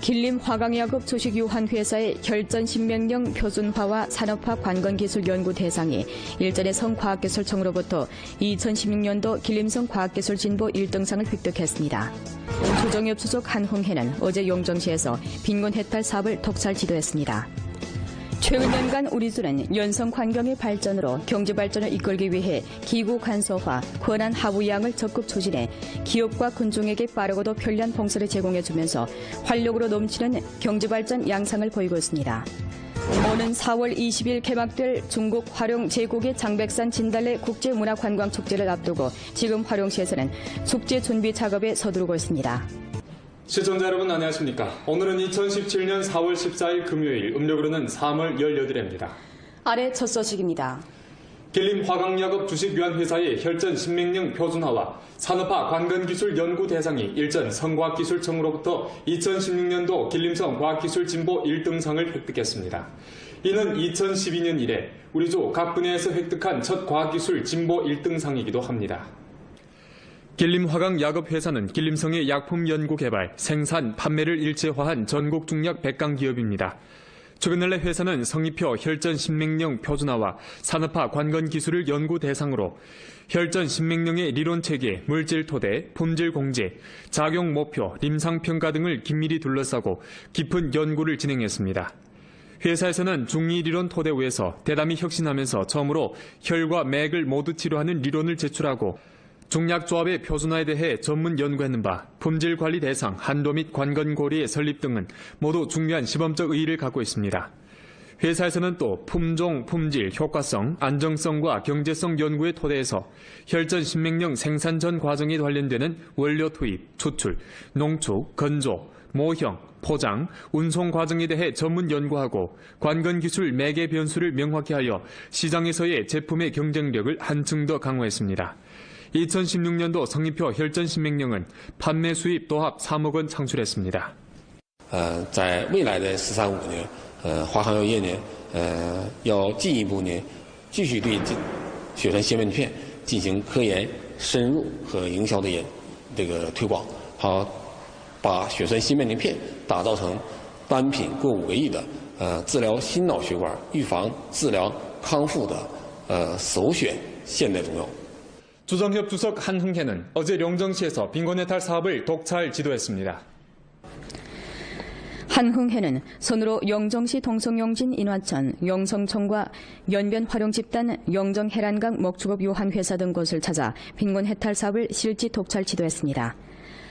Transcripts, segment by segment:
길림 화강야급 주식유한회사의 혈전신명령 표준화와 산업화 관건기술연구 대상이 일전에 성과학기술청으로부터 2016년도 길림성 과학기술진보 1등상을 획득했습니다. 조정엽 수석 한흥회는 어제 용정시에서 빈곤 해탈 사업을 독살 지도했습니다. 최근 년간 우리주는 연성 환경의 발전으로 경제 발전을 이끌기 위해 기후 간소화, 권한 하부양을 적극 추진해 기업과 군중에게 빠르고도 편리한 봉사를 제공해주면서 활력으로 넘치는 경제 발전 양상을 보이고 있습니다. 오는 4월 20일 개막될 중국 화룡 제9기 장백산 진달래 국제문화관광축제를 앞두고 지금 화룡시에서는 축제 준비 작업에 서두르고 있습니다. 시청자 여러분 안녕하십니까. 오늘은 2017년 4월 14일 금요일, 음력으로는 3월 18일입니다. 아래 첫 소식입니다. 길림 화강야급 주식유한회사의 혈전 신명령 표준화와 산업화 관건기술 연구 대상이 일전 성과학기술청으로부터 2016년도 길림성 과학기술진보 1등상을 획득했습니다. 이는 2012년 이래 우리주 각 분야에서 획득한 첫 과학기술 진보 1등상이기도 합니다. 길림 화강야급회사는 길림성의 약품 연구 개발, 생산, 판매를 일체화한 전국 중약 백강 기업입니다. 최근 내 회사는 성의표 혈전 신명령 표준화와 산업화 관건 기술을 연구 대상으로 혈전 신명령의 리론 체계, 물질 토대, 품질 공제, 작용 목표, 림상 평가 등을 긴밀히 둘러싸고 깊은 연구를 진행했습니다. 회사에서는 중리 리론 토대 위에서 대담히 혁신하면서 처음으로 혈과 맥을 모두 치료하는 리론을 제출하고 중약조합의 표준화에 대해 전문 연구했는 바 품질 관리 대상, 한도 및 관건고리의 설립 등은 모두 중요한 시범적 의의를 갖고 있습니다. 회사에서는 또 품종, 품질, 효과성, 안정성과 경제성 연구의 토대에서 혈전 신명령 생산 전 과정에 관련되는 원료 투입, 추출, 농축, 건조, 모형, 포장, 운송 과정에 대해 전문 연구하고 관건기술 매개 변수를 명확히 하여 시장에서의 제품의 경쟁력을 한층 더 강화했습니다. 2016년도 성의표 혈전 신명령은 판매 수입 도합 3억 원 창출했습니다. 在未来的13、15年，华航药业呢，要进一步呢，继续对血栓芯片片进行科研深入和营销的这个推广，好，把血栓芯片片打造成单品过5个亿的治疗心脑血管、预防、治疗、康复的首选现代中药。 조정엽 주석 한흥회는 어제 용정시에서 빈곤 해탈 사업을 독찰 지도했습니다. 한흥회는 손으로 영정시 동성용진 인화천, 영성청과 연변 활용집단, 영정해란강 먹축업 요한회사 등 곳을 찾아 빈곤 해탈 사업을 실지 독찰 지도했습니다.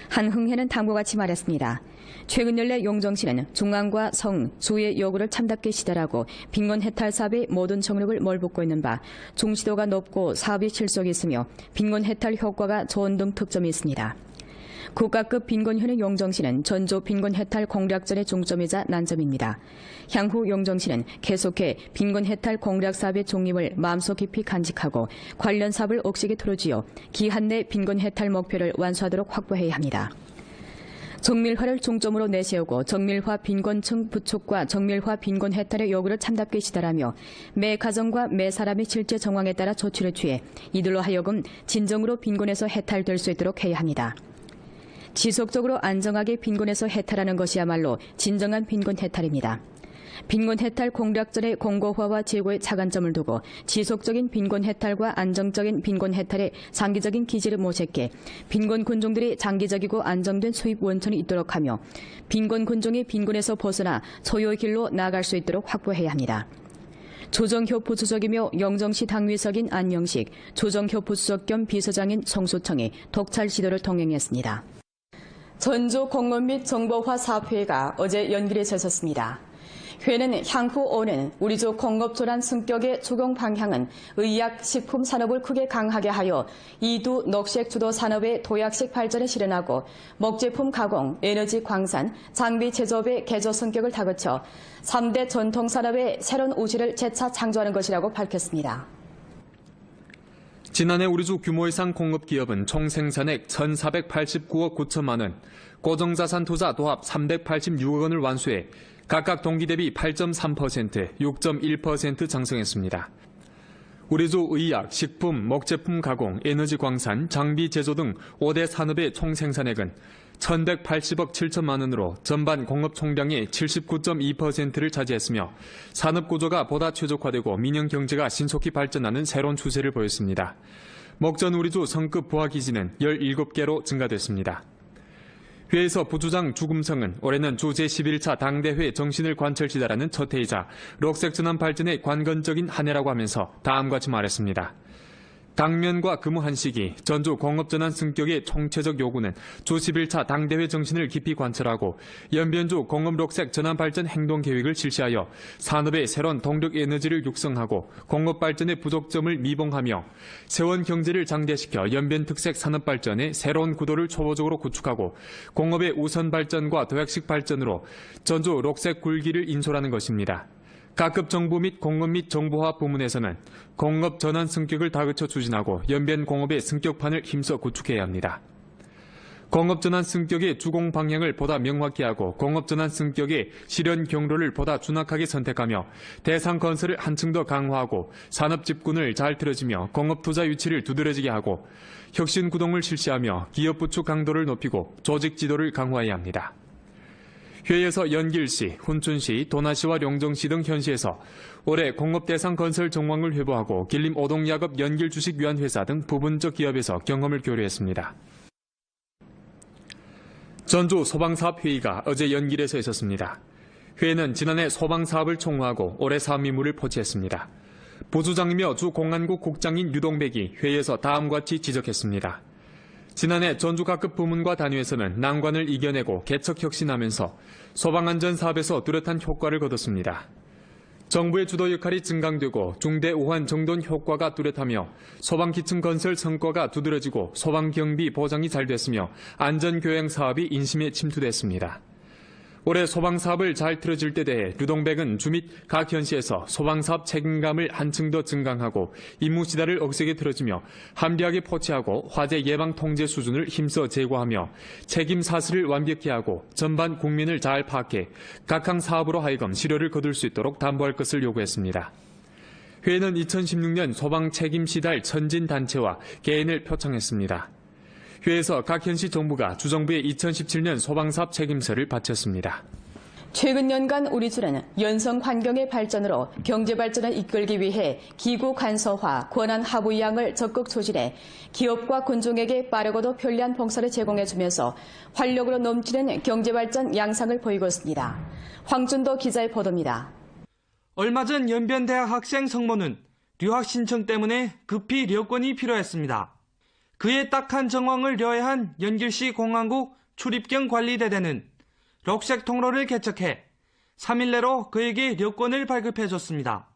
한흥회는 다음과 같이 말했습니다. 최근 연내 용정시는 중앙과 성, 주의 요구를 참답게 시달하고 빈곤 해탈 사업의 모든 정력을 몰붙고 있는 바 중시도가 높고 사업이 실속이 있으며 빈곤 해탈 효과가 좋은 등 특점이 있습니다. 국가급 빈곤현의 용정시는 전조 빈곤 해탈 공략전의 중점이자 난점입니다. 향후 용정시는 계속해 빈곤 해탈 공략 사업의 중립을 마음속 깊이 간직하고 관련 사업을 억식에 틀어쥐어 기한 내 빈곤 해탈 목표를 완수하도록 확보해야 합니다. 정밀화를 중점으로 내세우고 정밀화 빈곤층 부축과 정밀화 빈곤 해탈의 요구를 참답게 시달하며 매 가정과 매 사람의 실제 정황에 따라 조치를 취해 이들로 하여금 진정으로 빈곤에서 해탈될 수 있도록 해야 합니다. 지속적으로 안정하게 빈곤에서 해탈하는 것이야말로 진정한 빈곤 해탈입니다. 빈곤 해탈 공략전의 공고화와 제고에 차관점을 두고 지속적인 빈곤 해탈과 안정적인 빈곤 해탈의 장기적인 기지를 모색해 빈곤 군종들이 장기적이고 안정된 수입 원천이 있도록 하며 빈곤 군종이 빈곤에서 벗어나 소요의 길로 나아갈 수 있도록 확보해야 합니다. 조정효 부수석이며 영정시 당위석인 안영식, 조정효 부수석 겸 비서장인 송수청이 독찰 지도를 동행했습니다. 전주 공무원 및 정보화 사업회의가 어제 연길에 섰습니다. 회는 향후 오는 우리주 공업조란 승격의 추경 방향은 의약, 식품 산업을 크게 강하게 하여 이두 녹색 주도 산업의 도약식 발전을 실현하고 목제품 가공, 에너지 광산, 장비 제조업의 개조 성격을 다그쳐 3대 전통산업의 새로운 우시를 재차 창조하는 것이라고 밝혔습니다. 지난해 우리주 규모 이상 공업기업은 총 생산액 1,489억 9천만 원, 고정자산 투자 도합 386억 원을 완수해 각각 동기 대비 8.3%, 6.1% 상승했습니다. 우리주 의약, 식품, 목제품 가공, 에너지 광산, 장비 제조 등 5대 산업의 총 생산액은 1180억 7천만 원으로 전반 공업 총량의 79.2%를 차지했으며 산업 구조가 보다 최적화되고 민영 경제가 신속히 발전하는 새로운 추세를 보였습니다. 목전 우리주 성급 부하 기지는 17개로 증가됐습니다. 회에서 부주장 주금성은 올해는 주 제11차 당대회 정신을 관철시다라는 첫 회의자 록색 전환 발전의 관건적인 한 해라고 하면서 다음과 같이 말했습니다. 당면과 근무 한식이 전주 공업전환 승격의 총체적 요구는 주 11차 당대회 정신을 깊이 관철하고 연변주 공업록색 전환발전 행동계획을 실시하여 산업의 새로운 동력 에너지를 육성하고 공업발전의 부족점을 미봉하며 세원 경제를 장대시켜 연변특색 산업발전의 새로운 구도를 초보적으로 구축하고 공업의 우선 발전과 도약식 발전으로 전주 록색 굴기를 인솔하는 것입니다. 각급 정부 및 공업 및 정보화 부문에서는 공업 전환 승격을 다그쳐 추진하고 연변 공업의 승격판을 힘써 구축해야 합니다. 공업 전환 승격의 주공 방향을 보다 명확히 하고 공업 전환 승격의 실현 경로를 보다 준확하게 선택하며 대상 건설을 한층 더 강화하고 산업 집군을 잘 틀어지며 공업 투자 유치를 두드러지게 하고 혁신 구동을 실시하며 기업 부축 강도를 높이고 조직 지도를 강화해야 합니다. 회의에서 연길시, 훈춘시, 도나시와 용정시 등 현시에서 올해 공업 대상 건설 정황을 회보하고 길림 오동야급 연길주식위안회사 등 부분적 기업에서 경험을 교류했습니다. 전주 소방사업회의가 어제 연길에서 있었습니다. 회의는 지난해 소방사업을 총무하고 올해 사업 미물을 포치했습니다. 부주장이며 주 공안국 국장인 유동백이 회의에서 다음과 같이 지적했습니다. 지난해 전주 각급 부문과 단위에서는 난관을 이겨내고 개척혁신하면서 소방안전사업에서 뚜렷한 효과를 거뒀습니다. 정부의 주도 역할이 증강되고 중대 우환 정돈 효과가 뚜렷하며 소방기층 건설 성과가 두드러지고 소방경비 보장이 잘 됐으며 안전교행 사업이 인심에 침투됐습니다. 올해 소방사업을 잘 틀어질 때 대해 류동백은 주 및 각 현시에서 소방사업 책임감을 한층 더 증강하고 임무시다를 억세게 틀어주며 합리하게 포치하고 화재 예방 통제 수준을 힘써 제고하며 책임 사슬을 완벽히 하고 전반 국민을 잘 파악해 각항 사업으로 하여금 실효를 거둘 수 있도록 담보할 것을 요구했습니다. 회의는 2016년 소방 책임 시달 천진단체와 개인을 표창했습니다. 회의에서 각 현시 정부가 주정부의 2017년 소방사업 책임서를 바쳤습니다. 최근 연간 우리주는 연성 환경의 발전으로 경제 발전을 이끌기 위해 기구 간소화, 권한 하부 이양을 적극 추진해 기업과 군중에게 빠르고도 편리한 봉사를 제공해주면서 활력으로 넘치는 경제 발전 양상을 보이고 있습니다. 황준도 기자의 보도입니다. 얼마 전 연변대학 학생 성모는 유학 신청 때문에 급히 여권이 필요했습니다. 그의 딱한 정황을 려해한 연길시 공안국 출입경 관리대대는 록색 통로를 개척해 3일 내로 그에게 여권을 발급해줬습니다.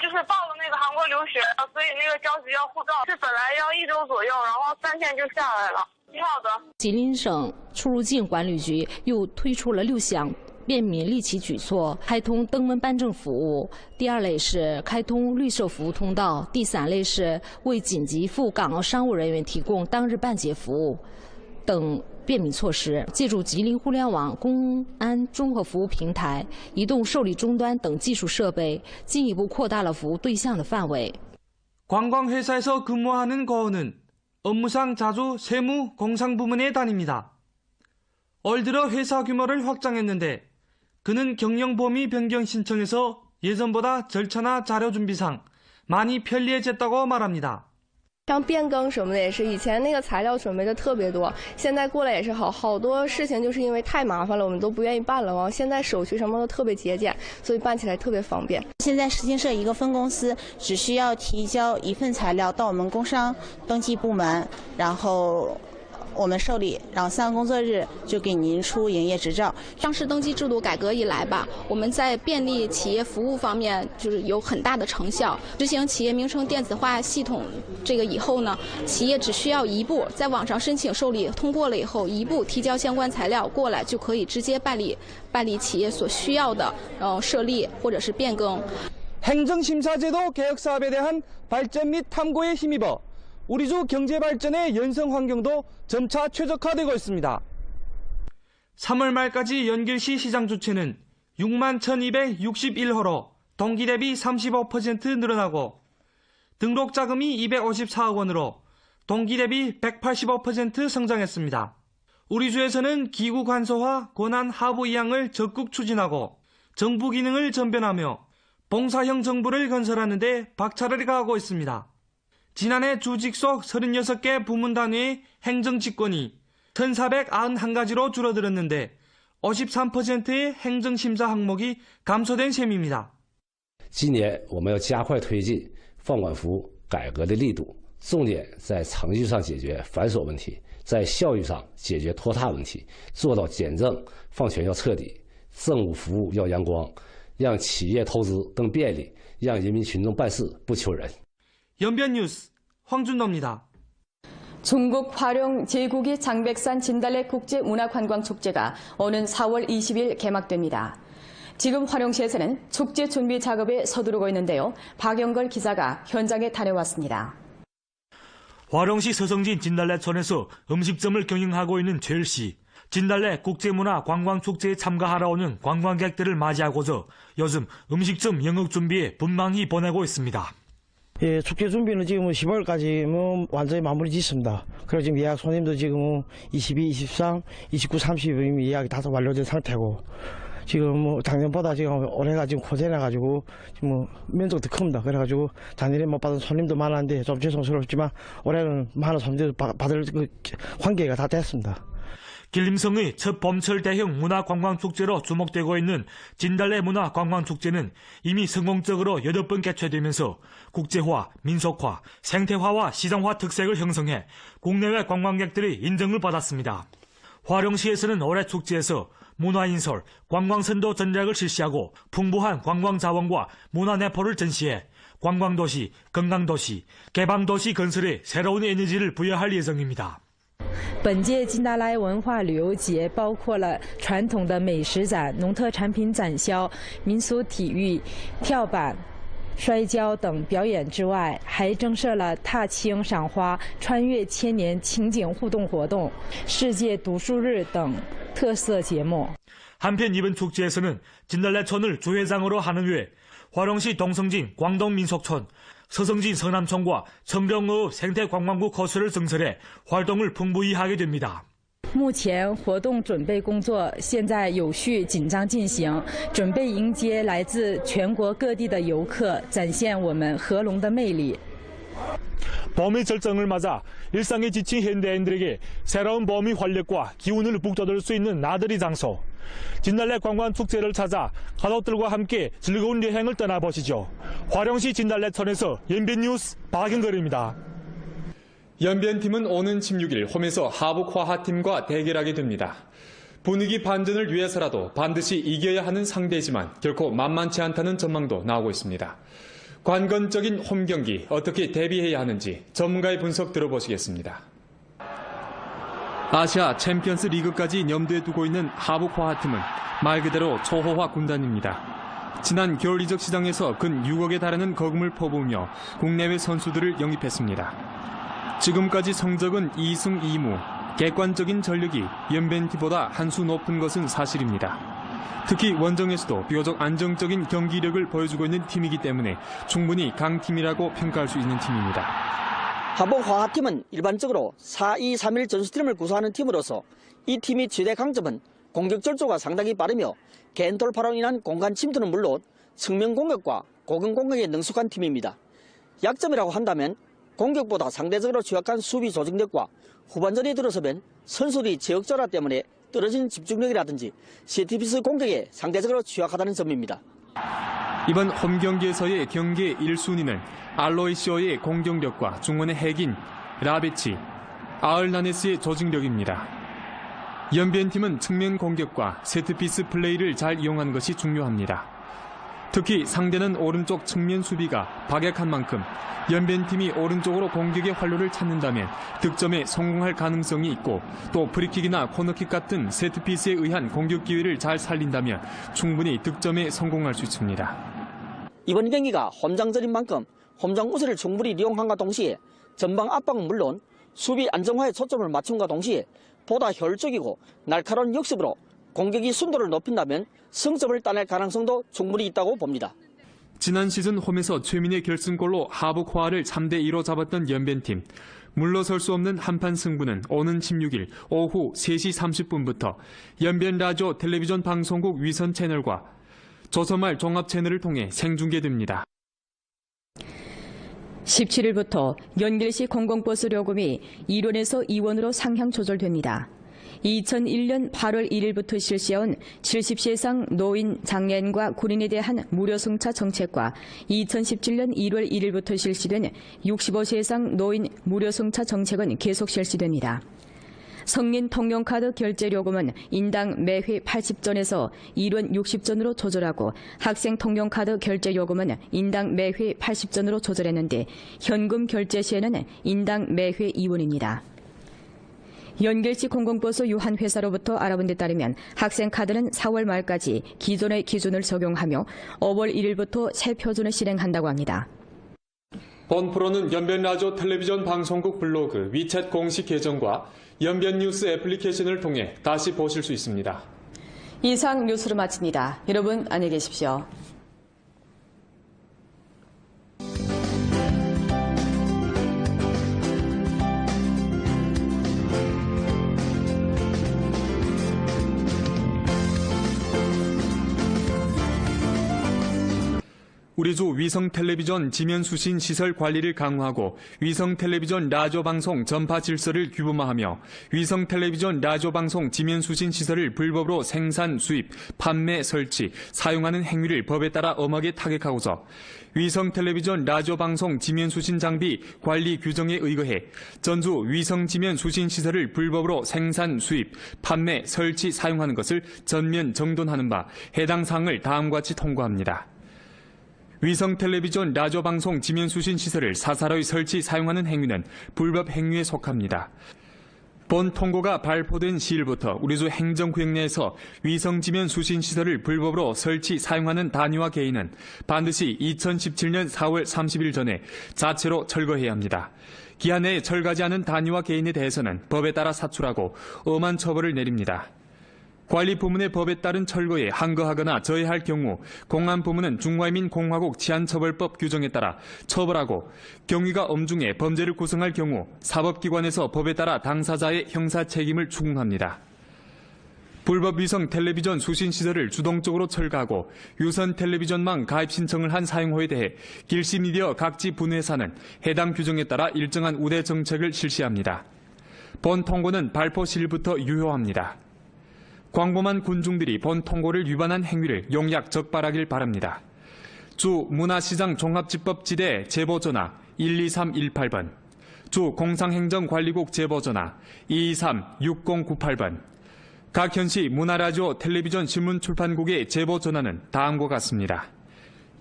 就是报了那个韩国留学，所以那个着急要护照，是本来要1周左右，然后3天就下来了。挺好的。吉林省出入境管理局又推出了6项便民利企举措，开通登门办证服务；第2类是开通绿色服务通道；第3类是为紧急赴港澳商务人员提供当日办结服务等便民措施。借助吉林互联网公安综合服务平台、移动受理终端等技术设备，进一步扩大了服务对象的范围。 관광회사에서 근무하는 거은은 업무상 자주 세무, 공상 부문에 다닙니다. 올 들어 회사 규모를 확장했는데 그는 경영 범위 변경 신청에서 예전보다 절차나 자료 준비상 많이 편리해졌다고 말합니다. 像变更什么的也是，以前那个材料准备的特别多，现在过来也是好多事情就是因为太麻烦了，我们都不愿意办了。然后现在手续什么都特别节俭，所以办起来特别方便。现在实行社一个分公司，只需要提交一份材料到我们工商登记部门，然后 我们受理，然后3个工作日就给您出营业执照。上市登记制度改革以来吧，我们在便利企业服务方面就是有很大的成效。执行企业名称电子化系统这个以后呢，企业只需要一步在网上申请受理，通过了以后一步提交相关材料过来，就可以直接办理企业所需要的设立或者是变更。 행정심사제도 개혁사업에 대한 발전 및 탐구에 힘입어 우리주 경제발전의 연성 환경도 점차 최적화되고 있습니다. 3월 말까지 연길시 시장 주체는 6만 1261호로 동기 대비 35% 늘어나고 등록 자금이 254억 원으로 동기 대비 185% 성장했습니다. 우리 주에서는 기구 간소화, 권한 하부 이양을 적극 추진하고 정부 기능을 전변하며 봉사형 정부를 건설하는 데 박차를 가하고 있습니다. 지난해 주 직속 36개 부문 단위의 행정 직권이 1,491가지로 줄어들었는데 53%의 행정심사 항목이 감소된 셈입니다. 今年我们要加快推进放管服改革的力度，重点在程序上解决繁琐问题，在效益上解决拖沓问题，做到简政放权要彻底，政务服务要阳光，让企业投资更便利，让人民群众办事不求人。 연변 뉴스 황준도입니다. 중국 화룡 제9기 장백산 진달래 국제문화관광축제가 오는 4월 20일 개막됩니다. 지금 화룡시에서는 축제 준비 작업에 서두르고 있는데요. 박영걸 기자가 현장에 다녀왔습니다. 화룡시 서성진 진달래촌에서 음식점을 경영하고 있는 최일씨. 진달래 국제문화관광축제에 참가하러 오는 관광객들을 맞이하고서 요즘 음식점 영업 준비에 분망이 보내고 있습니다. 예, 축제 준비는 지금 10월까지 완전히 마무리 짓습니다. 그리고 지금 예약 손님도 지금 22, 23, 29, 30 예약이 다 완료된 상태고 지금 작년보다 지금 올해가 지금 고전해가지고 지금 면적도 큽니다. 그래가지고 작년에 못 받은 손님도 많았는데 좀 죄송스럽지만 올해는 많은 손님들 받을 환기가 다 됐습니다. 길림성의 첫 봄철 대형 문화관광축제로 주목되고 있는 진달래 문화관광축제는 이미 성공적으로 8번 개최되면서 국제화, 민속화, 생태화와 시장화 특색을 형성해 국내외 관광객들의 인정을 받았습니다. 화룡시에서는 올해 축제에서 문화인솔, 관광선도 전략을 실시하고 풍부한 관광자원과 문화내포를 전시해 관광도시, 건강도시, 개방도시 건설에 새로운 에너지를 부여할 예정입니다. 本届金达莱文化旅游节包括了传统的美食展、农特产品展销、民俗体育、跳板、摔跤等表演之外，还增设了踏青、赏花、穿越千年情景互动活动、世界读书日等特色节目。 한편 이번 축제에서는 진달래촌을 주회장으로 하는 외 화룡시 동성진 광동민속촌, 서성진 서남촌과 청정읍 생태관광구 코스를 증설해 활동을 풍부히 하게 됩니다. 目前活动准备工作现在有序紧张进行，准备迎接来自全国各地的游客，展现我们合龙的魅力。 봄의 절정을 맞아 일상에 지친 현대인들에게 새로운 봄의 활력과 기운을 북돋을 수 있는 나들이 장소. 진달래 관광축제를 찾아 가족들과 함께 즐거운 여행을 떠나보시죠. 화룡시 진달래촌에서 연변뉴스 박영걸입니다. 연변팀은 오는 16일 홈에서 하북화하팀과 대결하게 됩니다. 분위기 반전을 위해서라도 반드시 이겨야 하는 상대지만 결코 만만치 않다는 전망도 나오고 있습니다. 관건적인 홈 경기 어떻게 대비해야 하는지 전문가의 분석 들어보시겠습니다. 아시아 챔피언스 리그까지 염두에 두고 있는 하북화하팀은 말 그대로 초호화 군단입니다. 지난 겨울 이적 시장에서 근 6억에 달하는 거금을 퍼부으며 국내외 선수들을 영입했습니다. 지금까지 성적은 2승 2무, 객관적인 전력이 연변팀보다 한 수 높은 것은 사실입니다. 특히 원정에서도 비교적 안정적인 경기력을 보여주고 있는 팀이기 때문에 충분히 강팀이라고 평가할 수 있는 팀입니다. 하북화하팀은 일반적으로 4-2-3-1 전술팀을 구사하는 팀으로서 이 팀의 최대 강점은 공격 절조가 상당히 빠르며 개인 돌파로 인한 공간 침투는 물론 측면 공격과 고근 공격에 능숙한 팀입니다. 약점이라고 한다면 공격보다 상대적으로 취약한 수비 조직력과 후반전에 들어서면 선수들이 제역전화 때문에 떨어진 집중력이라든지 세트피스 공격에 상대적으로 취약하다는 점입니다. 이번 홈 경기에서의 경기의 1순위는 알로이시오의 공격력과 중원의 핵인 라베치, 아을나네스의 조직력입니다. 연변팀은 측면 공격과 세트피스 플레이를 잘 이용하는 것이 중요합니다. 특히 상대는 오른쪽 측면 수비가 박약한 만큼 연변팀이 오른쪽으로 공격의 활로를 찾는다면 득점에 성공할 가능성이 있고 또 프리킥이나 코너킥 같은 세트피스에 의한 공격 기회를 잘 살린다면 충분히 득점에 성공할 수 있습니다. 이번 경기가 홈장전인 만큼 홈장 우세를 충분히 이용함과 동시에 전방 압박은 물론 수비 안정화에 초점을 맞춤과 동시에 보다 효율적이고 날카로운 역습으로 공격의 순도를 높인다면 승점을 따낼 가능성도 충분히 있다고 봅니다. 지난 시즌 홈에서 최민의 결승골로 하북 화를 3대2로 잡았던 연변팀. 물러설 수 없는 한판 승부는 오는 16일 오후 3시 30분부터 연변 라디오 텔레비전 방송국 위선 채널과 조선말 종합 채널을 통해 생중계됩니다. 17일부터 연길시 공공버스 요금이 1원에서 2원으로 상향 조절됩니다. 2001년 8월 1일부터 실시해온 70세 이상 노인, 장애인과 군인에 대한 무료 승차 정책과 2017년 1월 1일부터 실시된 65세 이상 노인 무료 승차 정책은 계속 실시됩니다. 성인 통용카드 결제 요금은 인당 매회 80전에서 1원 60전으로 조절하고 학생 통용카드 결제 요금은 인당 매회 80전으로 조절했는데 현금 결제 시에는 인당 매회 2원입니다. 연길시 공공버스 유한회사로부터 알아본 데 따르면 학생카드는 4월 말까지 기존의 기준을 적용하며 5월 1일부터 새 표준을 실행한다고 합니다. 본 프로는 연변라디오 텔레비전 방송국 블로그, 위챗 공식 계정과 연변뉴스 애플리케이션을 통해 다시 보실 수 있습니다. 이상 뉴스를 마칩니다. 여러분 안녕히 계십시오. 우리 주 위성 텔레비전 지면 수신 시설 관리를 강화하고 위성 텔레비전 라디오 방송 전파 질서를 규범화하며 위성 텔레비전 라디오 방송 지면 수신 시설을 불법으로 생산, 수입, 판매, 설치, 사용하는 행위를 법에 따라 엄하게 타격하고자 위성 텔레비전 라디오 방송 지면 수신 장비 관리 규정에 의거해 전주 위성 지면 수신 시설을 불법으로 생산, 수입, 판매, 설치, 사용하는 것을 전면 정돈하는 바 해당 사항을 다음과 같이 통과합니다. 위성 텔레비전 라디오 방송 지면 수신 시설을 사사로이 설치 사용하는 행위는 불법 행위에 속합니다. 본 통고가 발표된 시일부터 우리주 행정구역 내에서 위성 지면 수신 시설을 불법으로 설치 사용하는 단위와 개인은 반드시 2017년 4월 30일 전에 자체로 철거해야 합니다. 기한 내에 철거하지 않은 단위와 개인에 대해서는 법에 따라 사출하고 엄한 처벌을 내립니다. 관리 부문의 법에 따른 철거에 항거하거나 저해할 경우 공안부문은 중화민공화국 치안처벌법 규정에 따라 처벌하고 경위가 엄중해 범죄를 구성할 경우 사법기관에서 법에 따라 당사자의 형사 책임을 추궁합니다. 불법 위성 텔레비전 수신 시설을 주동적으로 철거하고 유선 텔레비전망 가입 신청을 한 사용호에 대해 길시미디어 각지 분회사는 해당 규정에 따라 일정한 우대 정책을 실시합니다. 본 통고는 발표 시일부터 유효합니다. 광범한 군중들이 본 통고를 위반한 행위를 용약 적발하길 바랍니다. 주 문화시장 종합집법지대 제보전화 12318번, 주 공상행정관리국 제보전화 2236098번, 각 현시 문화라디오 텔레비전 신문출판국의 제보전화는 다음과 같습니다.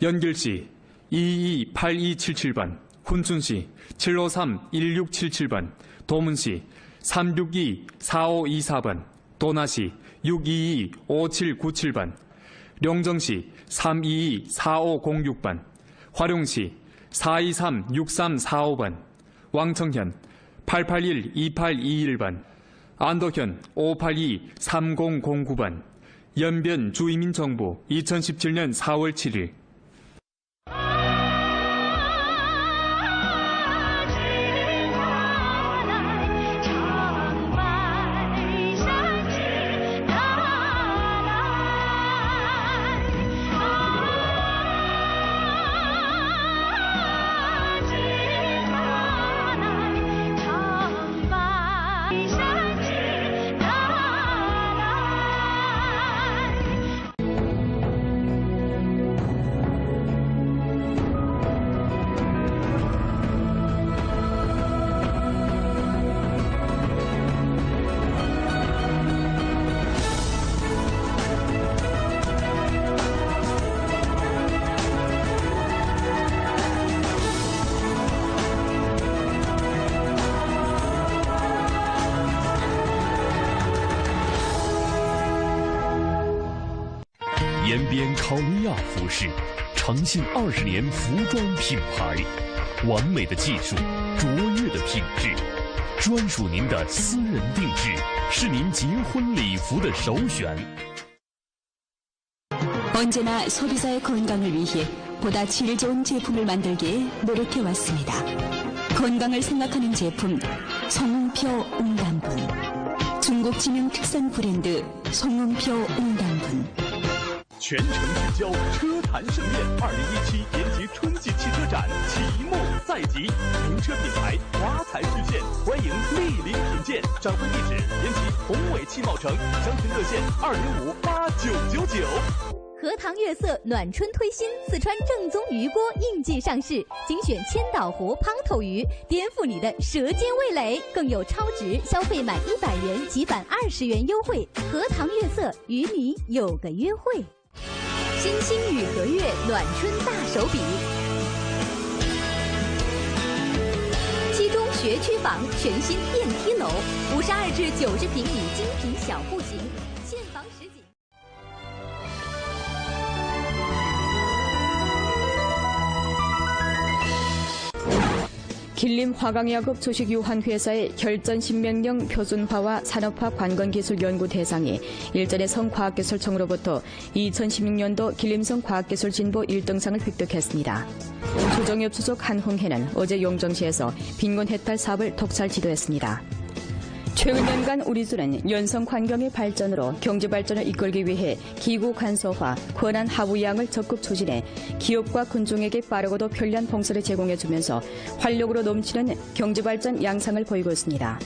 연길시 228277번, 훈춘시 7531677번, 도문시 3624524번, 도나시 6225797번, 령정시 3224506번, 화룡시 4236345번, 왕청현 8812821번, 안도현 5823009번, 연변 주이민정부 2017년 4월 7일.延边考利亚服饰，长信20年服装品牌，完美的技术，卓越的品质，专属您的私人定制，是您结婚礼服的首选。 언제나 소비자의 건강을 위해 보다 질 좋은 제품을 만들기에 노력해왔습니다. 건강을 생각하는 제품 성웅표 웅단분. 중국知名 특산 브랜드 성웅표 웅단분. 全城聚焦车坛盛宴，2017延吉春季汽车展启幕在即，名车品牌华彩续现，欢迎莅临品鉴。展会地址：延吉宏伟汽贸城，详询热线205-8999。荷塘月色暖春推新，四川正宗鱼锅应季上市，精选千岛湖胖头鱼，颠覆你的舌尖味蕾，更有超值，消费满100元即返20元优惠。荷塘月色与你有个约会。新兴雨和月暖春大手笔，七中学区房全新电梯楼，52至90平米精品小户型，现房实景。 길림 화강야급 주식유한회사의 혈전신명령 표준화와 산업화 관건기술연구 대상이 일전에 성과학기술청으로부터 2016년도 길림성 과학기술진보 1등상을 획득했습니다. 조정엽 수석 한홍해는 어제 용정시에서 빈곤 해탈 사업을 독살 지도했습니다. 최근 년간 우리주는 연성 환경의 발전으로 경제 발전을 이끌기 위해 기구 간소화, 권한 하부양을 적극 추진해 기업과 군중에게 빠르고도 편리한 봉사를 제공해주면서 활력으로 넘치는 경제 발전 양상을 보이고 있습니다.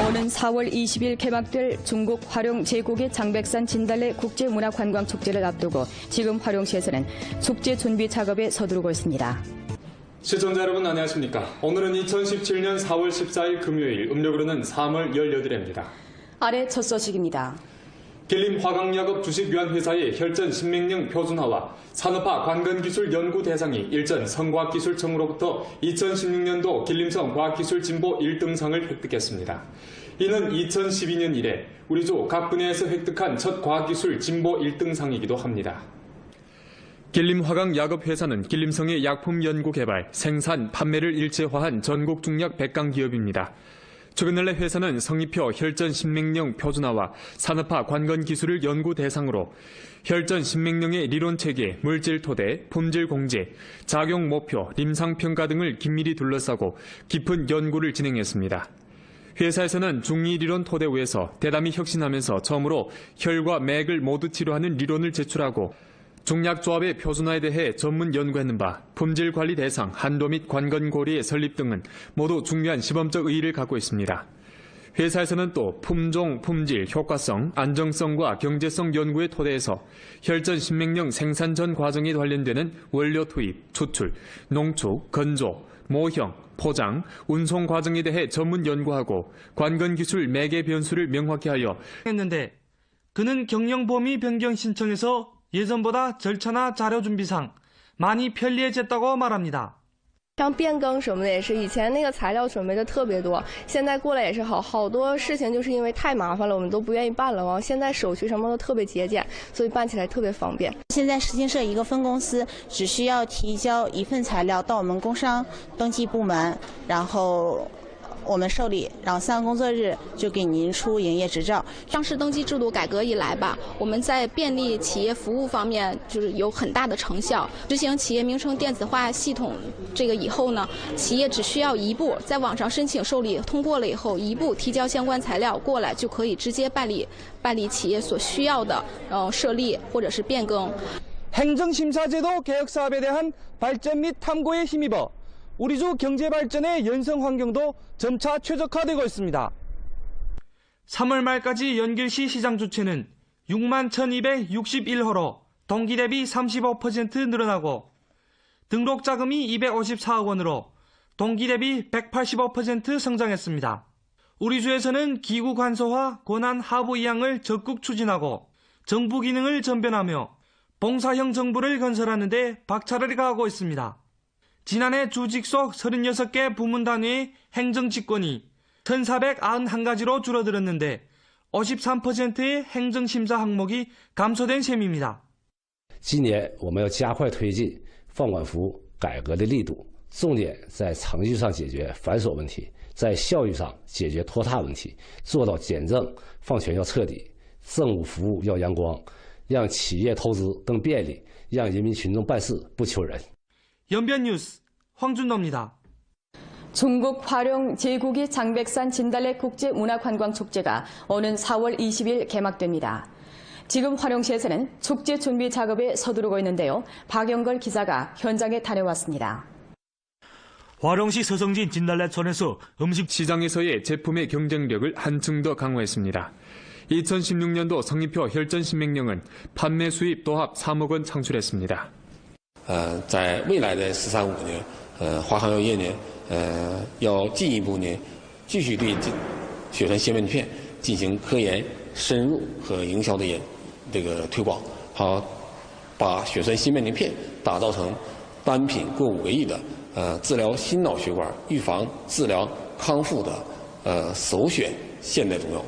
오는 4월 20일 개막될 중국 화룡 제국의 장백산 진달래 국제문화관광축제를 앞두고 지금 화룡시에서는 축제 준비 작업에 서두르고 있습니다. 시청자 여러분 안녕하십니까. 오늘은 2017년 4월 14일 금요일, 음력으로는 3월 18일입니다. 아래 첫 소식입니다. 길림 화강야급 주식유한회사의 혈전 신명령 표준화와 산업화 관건기술 연구 대상이 일전 성과학기술청으로부터 2016년도 길림성 과학기술진보 1등상을 획득했습니다. 이는 2012년 이래 우리주 각 분야에서 획득한 첫 과학기술 진보 1등상이기도 합니다. 길림 화강 야급 회사는 길림성의 약품 연구 개발, 생산, 판매를 일체화한 전국 중약 백강 기업입니다. 최근 내 회사는 성의표 혈전 신명령 표준화와 산업화 관건 기술을 연구 대상으로 혈전 신명령의 리론 체계, 물질 토대, 품질 공제, 작용 목표, 림상 평가 등을 긴밀히 둘러싸고 깊은 연구를 진행했습니다. 회사에서는 중리 리론 토대 위에서 대담히 혁신하면서 처음으로 혈과 맥을 모두 치료하는 리론을 제출하고 중약조합의 표준화에 대해 전문 연구했는 바 품질 관리 대상, 한도 및 관건고리의 설립 등은 모두 중요한 시범적 의의를 갖고 있습니다. 회사에서는 또 품종, 품질, 효과성, 안정성과 경제성 연구의 토대에서 혈전 신명령 생산 전 과정에 관련되는 원료 투입, 추출, 농축, 건조, 모형, 포장, 운송 과정에 대해 전문 연구하고 관건기술 매개 변수를 명확히 하여 했는데 그는 경영 범위 변경 신청에서 예전보다 절차나 자료 준비상 많이 편리해졌다고 말합니다. 像变更什么的也是，以前那个材料准备的特别多，现在过来也是好多事情就是因为太麻烦了，我们都不愿意办了。现在手续什么都特别节俭，所以办起来特别方便。现在实行社一个分公司只需要提交一份材料到我们工商登记部门，然后我们受理，然后3个工作日就给您出营业执照。上市登记制度改革以来吧，我们在便利企业服务方面就是有很大的成效。执行企业名称电子化系统这个以后呢，企业只需要一步，在网上申请受理通过了以后，一步提交相关材料过来，就可以直接办理企业所需要的设立或者是变更。 행정심사제도 개혁사업에 대한 발전 및 탐구에 힘입어 우리주 경제발전의 연성 환경도 점차 최적화되고 있습니다. 3월 말까지 연길시 시장 주체는 61,261호로 동기 대비 35% 늘어나고 등록 자금이 254억 원으로 동기 대비 185% 성장했습니다. 우리주에서는 기구 간소화, 권한 하부 이양을 적극 추진하고 정부 기능을 전변하며 봉사형 정부를 건설하는 데 박차를 가하고 있습니다. 지난해 주직속 36개 부문 단위의 행정직권이 1,491가지로 줄어들었는데 53%의 행정심사 항목이 감소된 셈입니다. 今年我们要加快推进放管服改革的力度，重点在程序上解决繁琐问题，在效益上解决拖沓问题，做到简政放权要彻底，政务服务要阳光，让企业投资更便利，让人民群众办事不求人。 연변 뉴스 황준너입니다. 중국 화룡 제9기 장백산 진달래 국제문화관광축제가 오는 4월 20일 개막됩니다. 지금 화룡시에서는 축제 준비 작업에 서두르고 있는데요. 박영걸 기자가 현장에 다녀왔습니다. 화룡시 서성진 진달래촌에서 음식 시장에서의 제품의 경쟁력을 한층 더 강화했습니다. 2016년도 성인표 혈전신명령은 판매 수입 도합 3억 원 창출했습니다. 在未来的13、15年，华航药业呢，要进一步呢，继续对雪山鲜面片进行科研深入和营销的这个推广，好，把雪山鲜面片打造成单品过5个亿的治疗心脑血管、预防、治疗、康复的首选现代中药。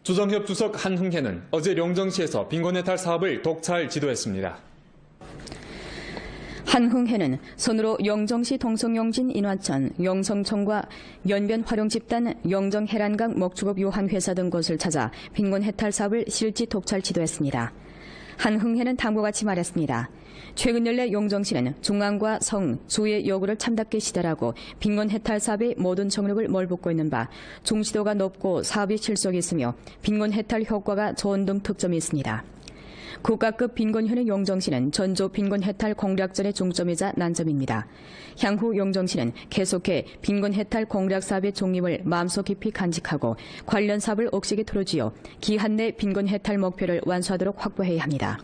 주정협 주석 한흥회는 어제 영정시에서 빈곤해탈 사업을 독찰 지도했습니다. 한흥회는 손으로 영정시 동성용진 인화천, 영성청과 연변 화룡집단, 영정 해란강 먹주급 요한회사 등 곳을 찾아 빈곤 해탈 사업을 실지 독찰 지도했습니다. 한흥회는 다음과 같이 말했습니다. 최근 연래 용정시는 중앙과 성, 주의 요구를 참답게 시달하고 빈곤 해탈 사업의 모든 정력을 몰붓고 있는 바 중시도가 높고 사업이 실속이 있으며 빈곤 해탈 효과가 좋은 등 특점이 있습니다. 국가급 빈곤현의 용정시는 전조 빈곤 해탈 공략전의 중점이자 난점입니다. 향후 용정시는 계속해 빈곤 해탈 공략 사업의 중임을 마음속 깊이 간직하고 관련 사업을 억식에 틀어쥐어 기한 내 빈곤 해탈 목표를 완수하도록 확보해야 합니다.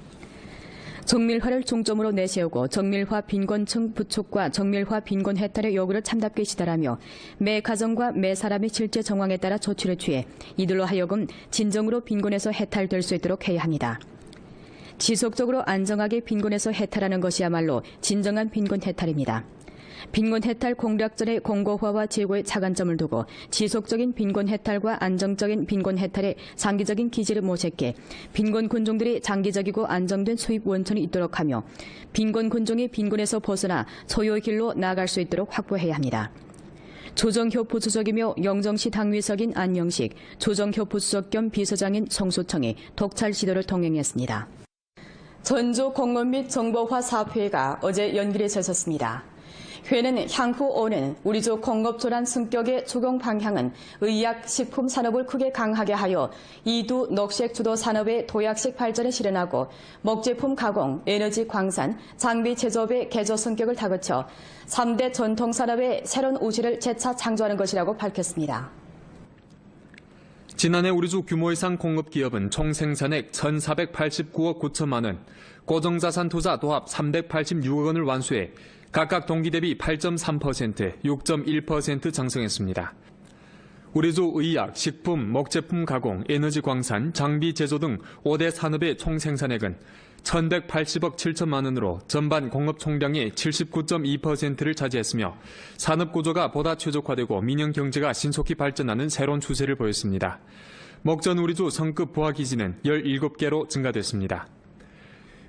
정밀화를 중점으로 내세우고 정밀화 빈곤층 부축과 정밀화 빈곤 해탈의 요구를 참답게 시달하며 매 가정과 매 사람의 실제 정황에 따라 조치를 취해 이들로 하여금 진정으로 빈곤에서 해탈될 수 있도록 해야 합니다. 지속적으로 안정하게 빈곤에서 해탈하는 것이야말로 진정한 빈곤 해탈입니다. 빈곤 해탈 공략전의 공고화와 제고의 차관점을 두고 지속적인 빈곤 해탈과 안정적인 빈곤 해탈의 장기적인 기지를 모색해 빈곤 군종들이 장기적이고 안정된 수입 원천이 있도록 하며 빈곤 군종이 빈곤에서 벗어나 소요의 길로 나아갈 수 있도록 확보해야 합니다. 조정협 부수석이며 영정시 당위석인 안영식, 조정협 부수석 겸 비서장인 송수청이 독찰 지도를 동행했습니다. 전조 공업 및 정보화 사업회의가 어제 연길에 섰습니다. 회는 향후 오는 우리조 공업조란 승격의 추경 방향은 의약, 식품 산업을 크게 강하게 하여 이두 녹색 주도 산업의 도약식 발전을 실현하고 목제품 가공, 에너지 광산, 장비 제조업의 개조 성격을 다그쳐 3대 전통 산업의 새로운 우시를 재차 창조하는 것이라고 밝혔습니다. 지난해 우리조 규모 이상 공업기업은 총 생산액 1,489억 9천만 원, 고정자산 투자 도합 386억 원을 완수해 각각 동기 대비 8.3%, 6.1% 상승했습니다. 우리조 의약, 식품, 목제품 가공, 에너지 광산, 장비 제조 등 5대 산업의 총 생산액은 1,180억 7천만 원으로 전반 공업 총량의 79.2%를 차지했으며 산업 구조가 보다 최적화되고 민영 경제가 신속히 발전하는 새로운 추세를 보였습니다. 목전 우리조 성급 부하 기지는 17개로 증가됐습니다.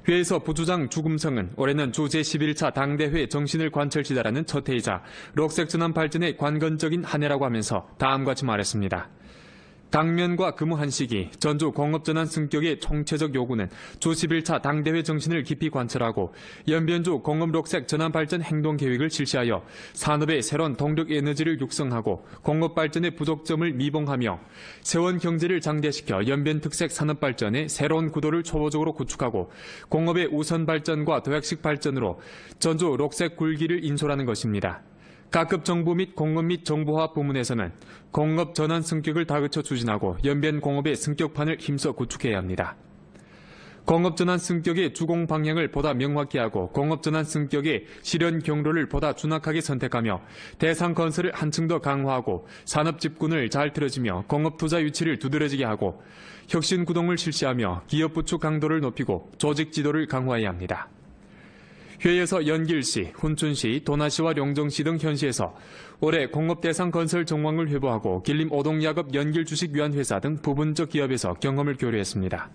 회에서 부주장 주금성은 올해는 주 제11차 당대회 정신을 관철시다라는 첫 회의자 녹색 전환 발전의 관건적인 한 해라고 하면서 다음과 같이 말했습니다. 당면과 근무 한시기, 전주 공업전환 승격의 총체적 요구는 주 11차 당대회 정신을 깊이 관철하고 연변주 공업녹색 전환발전 행동계획을 실시하여 산업의 새로운 동력 에너지를 육성하고 공업발전의 부족점을 미봉하며 세원 경제를 장대시켜 연변특색 산업발전의 새로운 구도를 초보적으로 구축하고 공업의 우선 발전과 도약식 발전으로 전주 녹색 굴기를 인솔하는 것입니다. 각급 정부 및 공업 및 정보화 부문에서는 공업 전환 승격을 다그쳐 추진하고 연변 공업의 승격판을 힘써 구축해야 합니다. 공업 전환 승격의 주공 방향을 보다 명확히 하고 공업 전환 승격의 실현 경로를 보다 준확하게 선택하며 대상 건설을 한층 더 강화하고 산업 집군을 잘 틀어지며 공업 투자 유치를 두드러지게 하고 혁신 구동을 실시하며 기업 부축 강도를 높이고 조직 지도를 강화해야 합니다. 회의에서 연길시, 훈춘시, 도나시와 용정시 등 현시에서 올해 공업 대상 건설 정황을 회보하고 길림 오동야급 연길주식위안회사 등 부분적 기업에서 경험을 교류했습니다.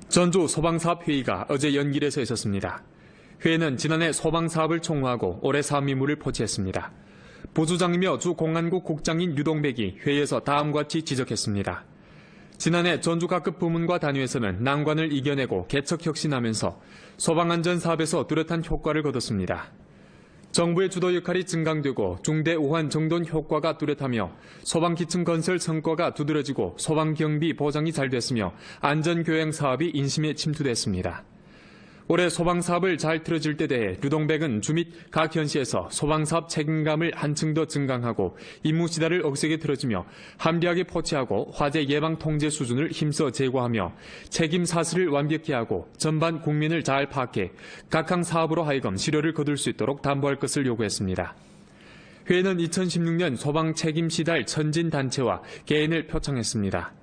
전주 소방사업회의가 어제 연길에서 있었습니다. 회의는 지난해 소방사업을 총무하고 올해 사업 임무를 포치했습니다. 부주장이며 주 공안국 국장인 유동백이 회의에서 다음과 같이 지적했습니다. 지난해 전주 각급 부문과 단위에서는 난관을 이겨내고 개척혁신하면서 소방안전사업에서 뚜렷한 효과를 거뒀습니다. 정부의 주도 역할이 증강되고 중대 우한 정돈 효과가 뚜렷하며 소방기층 건설 성과가 두드러지고 소방경비 보장이 잘 됐으며 안전교양 사업이 인심에 침투됐습니다. 올해 소방사업을 잘 틀어질 때 대해 류동백은 주 및 각 현시에서 소방사업 책임감을 한층 더 증강하고 임무시다를 억세게 틀어주며 함비하게 포치하고 화재 예방 통제 수준을 힘써 제고하며 책임 사슬을 완벽히 하고 전반 국민을 잘 파악해 각항 사업으로 하여금 실효를 거둘 수 있도록 담보할 것을 요구했습니다. 회의는 2016년 소방 책임 시달 천진단체와 개인을 표창했습니다.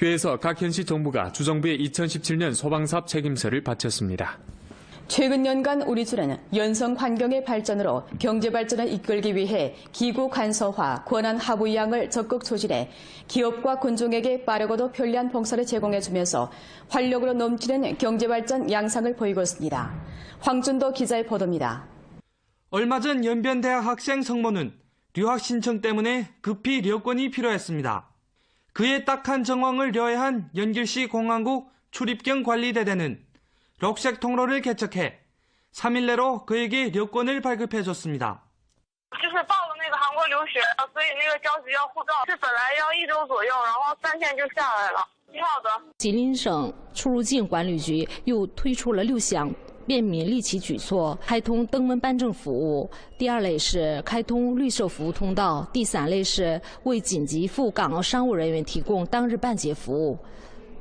회에서 각 현시 정부가 주정부의 2017년 소방사업 책임서를 바쳤습니다. 최근 연간 우리주는 연성 환경의 발전으로 경제 발전을 이끌기 위해 기구 간소화, 권한 하부 이양을 적극 추진해 기업과 군중에게 빠르고도 편리한 봉사를 제공해주면서 활력으로 넘치는 경제 발전 양상을 보이고 있습니다. 황준도 기자의 보도입니다. 얼마 전 연변대학 학생 성모는 유학 신청 때문에 급히 여권이 필요했습니다. 그의 딱한 정황을 여해한 연길시 공항국 출입경 관리대대는 럭색 통로를 개척해 3일 내로 그에게 여권을 발급해줬습니다. 就是报了那个韩国留学，所以那个着急要护照，是本来要1周左右，然后3天就下来了。挺好的。吉林省出入境管理局又推出了6项便民利企举措，开通登门办证服务；第2类是开通绿色服务通道；第3类是为紧急赴港澳商务人员提供当日办结服务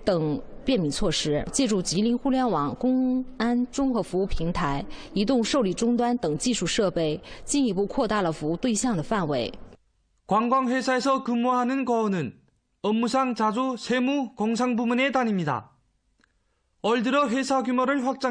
等便民措施。借助吉林互联网公安综合服务平台、移动受理终端等技术设备，进一步扩大了服务对象的范围。 관광회사에서 근무하는 거은은 업무상 자주 세무, 공상 부문에 다닙니다. 올 들어 회사 규모를 확장